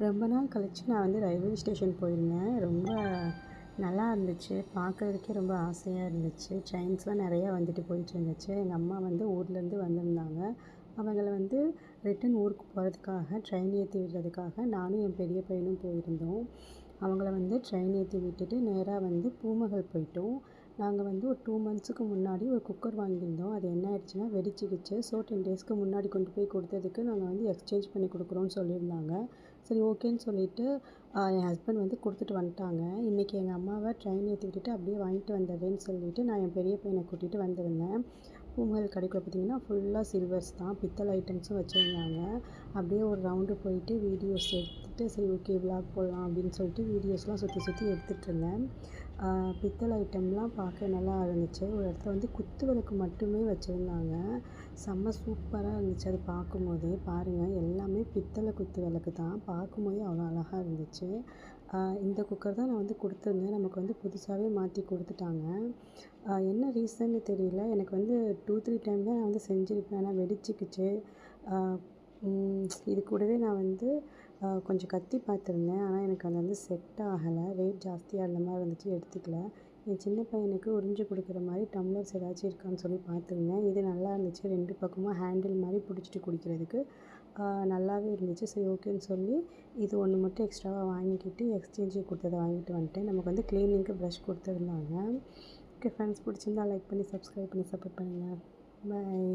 ரொம்ப நாள் கழிச்சு நான் வந்து ரயில்வே ஸ்டேஷன் போயிருந்தேன். ரொம்ப நல்லா இருந்துச்சு. பார்க்குறதுக்கே ரொம்ப ஆசையா இருந்துச்சு. ட்ரெயின்ஸ்லாம் நிறையா வந்துட்டு போயிட்டு இருந்துச்சு. எங்கள் அம்மா வந்து ஊர்லேருந்து வந்திருந்தாங்க. அவங்கள வந்து ரிட்டர்ன் ஊருக்கு போகிறதுக்காக ட்ரெயின் ஏற்றி விடுறதுக்காக நானும் என் பெரிய பையனும் போயிருந்தோம். அவங்கள வந்து ட்ரெயின் ஏற்றி விட்டுட்டு நேரா வந்து பூமகள் போயிட்டோம். நாங்கள் வந்து ஒரு 2 மந்த்ஸுக்கு முன்னாடி ஒரு குக்கர் வாங்கியிருந்தோம். அது என்ன ஆயிடுச்சுன்னா வெடிச்சிக்கிச்சு. ஸோ 10 டேஸ்க்கு முன்னாடி கொண்டு போய் கொடுத்ததுக்கு நாங்கள் வந்து எக்ஸ்சேஞ்ச் பண்ணி கொடுக்குறோன்னு சொல்லியிருந்தாங்க. சரி ஓகேன்னு சொல்லிட்டு என் ஹஸ்பண்ட் வந்து கொடுத்துட்டு வந்துட்டாங்க. இன்றைக்கி எங்கள் அம்மாவை ட்ரெயின் ஏற்றி விட்டுட்டு அப்படியே வாங்கிட்டு வந்துடுறேன்னு சொல்லிட்டு நான் என் பெரிய பையனை கூட்டிகிட்டு வந்திருந்தேன். பூமகள் கடைக்குள்ள பார்த்தீங்கன்னா ஃபுல்லாக சில்வர்ஸ் தான், பித்தளை ஐட்டம்ஸும் வச்சுருந்தாங்க. அப்படியே ஒரு ரவுண்டு போயிட்டு வீடியோஸ் எடுத்துகிட்டு சரி ஓகே விலாக் போடலாம் அப்படின்னு சொல்லிட்டு வீடியோஸ்லாம் சுற்றி சுற்றி எடுத்துகிட்ருந்தேன். பித்தளை ஐட்டம்லாம் பார்க்க நல்லா இருந்துச்சு. ஒரு இடத்துல வந்து குத்து விளக்கு மட்டுமே வச்சுருந்தாங்க. செம்ம சூப்பராக இருந்துச்சு அது பார்க்கும்போதே. பாருங்கள், எல்லாமே பித்தளை குத்து விளக்கு தான். பார்க்கும்போதே அவ்வளோ அழகாக இருந்துச்சு. இந்த குக்கர் தான் நான் வந்து கொடுத்துருந்தேன். நமக்கு வந்து புதுசாகவே மாற்றி கொடுத்துட்டாங்க. என்ன ரீசன்னு தெரியல. எனக்கு வந்து 2, 3 டைம் தான் நான் வந்து செஞ்சுருப்பேன். ஆனால் வெடிச்சிக்கிச்சு. இது கூடவே நான் வந்து கொஞ்சம் கத்தி பார்த்துருந்தேன். ஆனால் எனக்கு அது வந்து செட் ஆகலை. ரேட் ஜாஸ்தியாக இருந்த மாதிரி இருந்துச்சு, எடுத்துக்கல. என் சின்ன பையனுக்கு உறிஞ்சு கொடுக்குற மாதிரி டம்ளர்ஸ் ஏதாச்சும் இருக்கான்னு சொல்லி பார்த்துருந்தேன். இது நல்லா இருந்துச்சு. 2 பக்கமும் ஹேண்டில் மாதிரி பிடிச்சிட்டு குடிக்கிறதுக்கு நல்லாவே இருந்துச்சு. சரி ஓகேன்னு சொல்லி இது ஒன்று மட்டும் எக்ஸ்ட்ராவாக வாங்கிக்கிட்டு எக்ஸ்சேஞ்சுக்கு கொடுத்தத வாங்கிட்டு வந்துட்டேன். நமக்கு வந்து க்ளீனிங்க்கு ப்ரஷ் கொடுத்துருந்தாங்க. ஓகே ஃப்ரெண்ட்ஸ், பிடிச்சிருந்தா லைக் பண்ணி சப்ஸ்கிரைப் பண்ணி சப்போர்ட் பண்ணுங்கள். பாய்.